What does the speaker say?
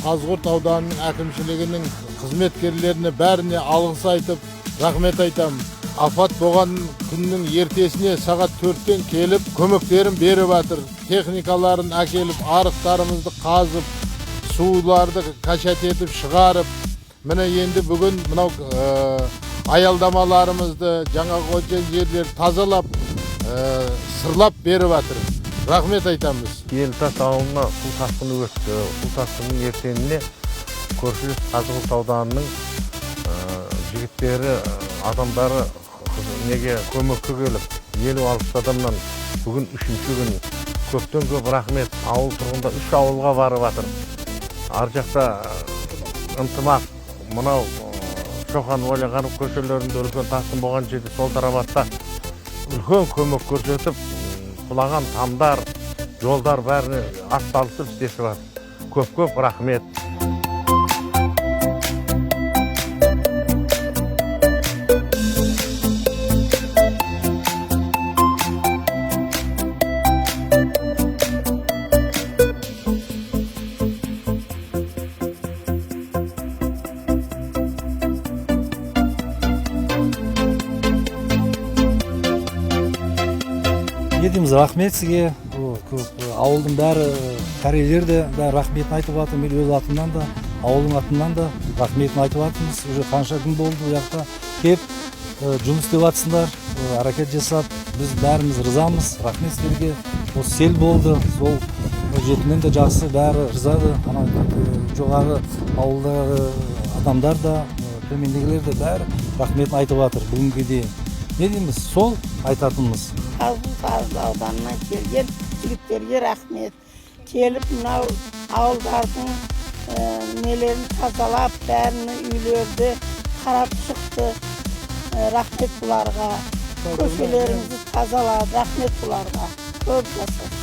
Қазығұрт ауданының әкімшілігінің қызметкерлеріне бәріне алғыс айтып, рахмет айтам. Апат болған күннің ертесіне сағат 4-тен келіп, көмектерін беріп жатыр. Техникаларын әкеліп, арықтарымызды қазып, суларды качат етіп шығарып, міне енді бүгін мынау аялдамаларымызды, жаңа қойған жерлер тазалап, сырлап беріп жатыр. Рахмет айтамыз. Елтас ауылына су тасқыны өтті. Су тасқынының ертеңіне көршілес Қазығұрт ауданының жігіттері, адамдары неге көмекке келіп, 50-60 адамнан бүгін 3-ші күн көптен көп рахмет. Ауыл тұрғында 3 ауылға барып жатыр. Ар жақта ынтымақ, мынау Шоқан Уәлиғанов көшелерінде үлкен тасқын болған жерде сол тарапта үлкен көмек көрсетіп, құлаған тамдар, жолдар бәріне атсалысып істесіп жатыр. Көп рахмет. Не дейміз, рахмет сізге. Ауылдың бәрі, кәрелер де рахметін айтып жатыр. Мен өз атымнан да, ауылдың атынан да рахметін айтып жатырмыз. Уже қанша күн болды бұл жақта кеп жұмыс істеп жатсыңдар, әрекет жасап, біз бәріміз ризамыз. Рахмет сіздерге. Осы сел болды, сол жетінен де жақсы, бәрі ризады. Ана жоғары ауылдағы адамдар да, төмендегілер де бәрі рахметін айтып жатыр бүгінге дейін. Не дейміз, сол айтатынымыз. Қазығұрт ауданынан келген жігіттерге рахмет. Келіп, мынау ауылдардың нелерін тазалап, бәріні үйлерді қарап шықты. Рахмет бұларға. Көшелерімізді тазалады. Рахмет бұларға. Көп жасады.